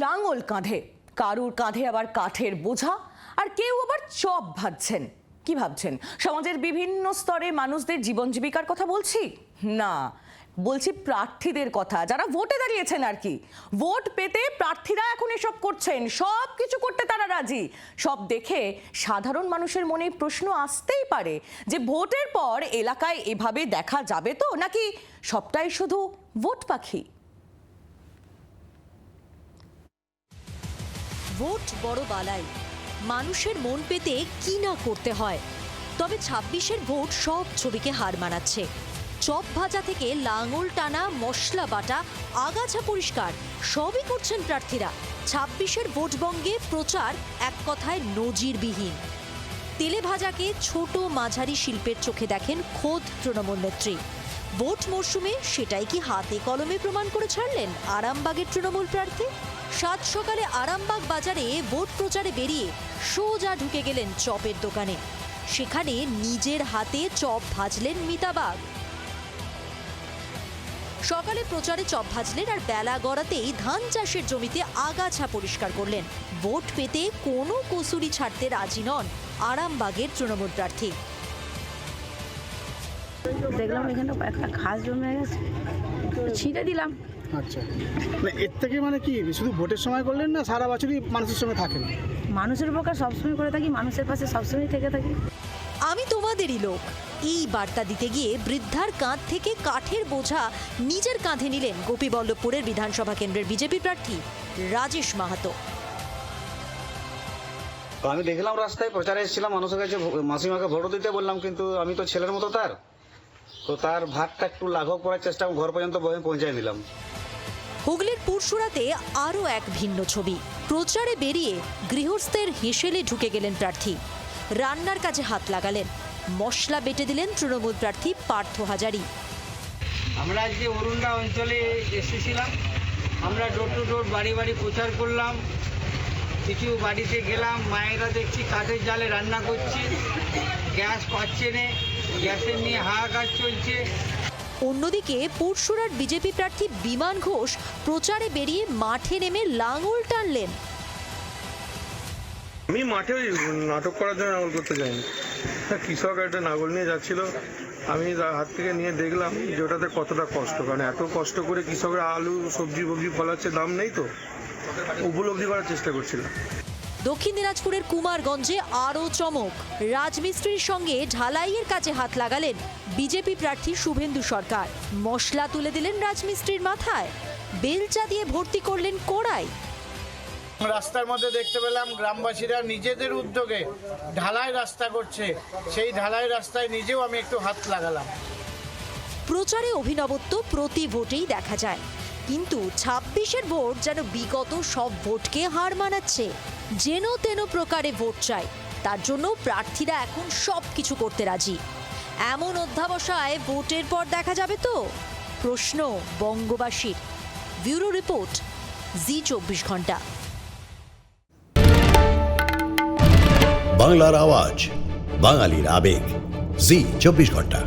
লাঙল কাঁধে, কারুর কাঁধে আবার কাঠের বোঝা, আর কেউ আবার চপ ভাজছেন। কি ভাবছেন সমাজের বিভিন্ন স্তরে মানুষদের জীবন জীবিকার কথা বলছি? না, বলছি প্রার্থীদের কথা, যারা ভোটে দাঁড়িয়েছেন আর কি। ভোট পেতে প্রার্থীরা এখন এসব করছেন, সব কিছু করতে তারা রাজি। সব দেখে সাধারণ মানুষের মনে প্রশ্ন আসতেই পারে যে ভোটের পর এলাকায় এভাবে দেখা যাবে তো, নাকি সবটাই শুধু ভোট পাখি? ভোট বড় বালাই, মানুষের মন পেতে কি না করতে হয়। তবে ২৬-এর ভোট সব ছবিকে হার মানাচ্ছে। চপ ভাজা থেকে লাঙল টানা, মশলা বাটা, আগাছা পরিষ্কার সবই করছেন প্রার্থীরা। ২৬-এর ভোটবঙ্গে প্রচার এক কথায় নজিরবিহীন। তেলে ভাজাকে ছোট মাঝারি শিল্পের চোখে দেখেন খোদ তৃণমূল নেত্রী। ভোট মরশুমে সেটাই কি হাতে কলমে প্রমাণ করে ছাড়লেন আরামবাগের তৃণমূল প্রার্থী। সাত সকালে আরামবাগ বাজারে ভোট প্রচারে বেরিয়ে সোজা ঢুকে গেলেন চপের দোকানে। সেখানে নিজের হাতে চপ ভাজলেন মিতা বাগ। সকালে প্রচারে চপ ভাজলেন আর বেলা গড়াতেই ধান চাষের জমিতে আগাছা পরিষ্কার করলেন। ভোট পেতে কোনো কসুরি ছাড়তে রাজি নন আরামবাগের তৃণমূল প্রার্থী। দেখলাম এখানে একটা ঘাস জমে গেছে, ছিঁড়ে দিলাম। আচ্ছা, মানে এর থেকে মানে কি শুধু ভোটের সময় করলেন না সারা বছরই মানুষের সঙ্গে থাকেন? মানুষের উপকার সবসময় করে থাকি, মানুষের পাশে সবসময় থেকে থাকি। আমি তোমাদেরই লোক, এই বার্তা দিতে গিয়ে বৃদ্ধার কাঁধ থেকে কাঠের বোঝা নিজের কাঁধে নিলেন গোপীবল্লভপুরের বিধানসভা কেন্দ্রের বিজেপি প্রার্থী রাজেশ মাহাতো। তো আমি দেখলাম রাস্তায় প্রচারে এসেছিলাম, মানুষের কাছে মাসিমাকে ভোট দিতে বললাম, কিন্তু আমি তো ছেলের মতো তার ভাতটা একটু লাঘব করার চেষ্টা ঘর পর্যন্ত পৌঁছায় নিলাম। হুগলির পুরসুরাতে আরও এক ভিন্ন ছবি। প্রচারে বেরিয়ে গৃহস্থের হেসেলে ঢুকে গেলেন প্রার্থী। রান্নার কাজে হাত লাগালেন, মশলা বেটে দিলেন তৃণমূল প্রার্থী পার্থ হাজারি। আমরা আজকে অরুণডা অঞ্চলে এসেছিলাম, আমরা ডোর টু ডোর বাড়ি বাড়ি প্রচার করলাম। কিছু বাড়িতে গেলাম, মায়েরা দেখছি কাঠের জালে রান্না করছে, গ্যাস পাচ্ছে না, গ্যাসের নিয়ে হাহাকার চলছে। অন্যদিকে পুরসুরার বিজেপি প্রার্থী বিমান ঘোষ প্রচারে বেরিয়ে মাঠে নেমে লাঙল টানলেন। আমি মাঠে ওই নাটক করার জন্য লাঙল করতে যাইনি। কৃষক একটা লাঙল নিয়ে যাচ্ছিল, আমি হাত থেকে নিয়ে দেখলাম যে ওটাতে কতটা কষ্ট, কারণ এত কষ্ট করে কৃষকরা আলু সবজি ফলাচ্ছে, দাম নেই, তো উপলব্ধি করার চেষ্টা করছিলাম। দক্ষিণ দিনাজপুরের কুমারগঞ্জে আরও চমক। রাজমিস্ত্রির সঙ্গে ঢালাইয়ের কাজে হাত লাগালেন বিজেপি প্রার্থী শুভেন্দু সরকার। মশলা তুলে দিলেন রাজমিস্ত্রির মাথায়, বেলচা দিয়ে ভর্তি করলেন কড়াই। রাস্তার মধ্যে দেখতে পেলাম গ্রামবাসীরা নিজেদের উদ্যোগে ঢালাই রাস্তা করছে, সেই ঢালাই রাস্তায় নিজেও আমি একটু হাত লাগালাম। প্রচারে অভিনবত্ব প্রতি ভোটেই দেখা যায়, কিন্তু ২৬-এর ভোট যেন বিগত সব ভোটকে হার মানাচ্ছে। যেন তেন প্রকারে ভোট চাই, তার জন্য প্রার্থীরা এখন সব কিছু করতে রাজি। এমন অধ্যাবসায় ভোটের পর দেখা যাবে তো, প্রশ্ন বঙ্গবাসীর। ব্যুরো রিপোর্ট, জি24 ঘন্টা। বাংলার আওয়াজ, বাঙালির আবেগ, জি24 ঘন্টা।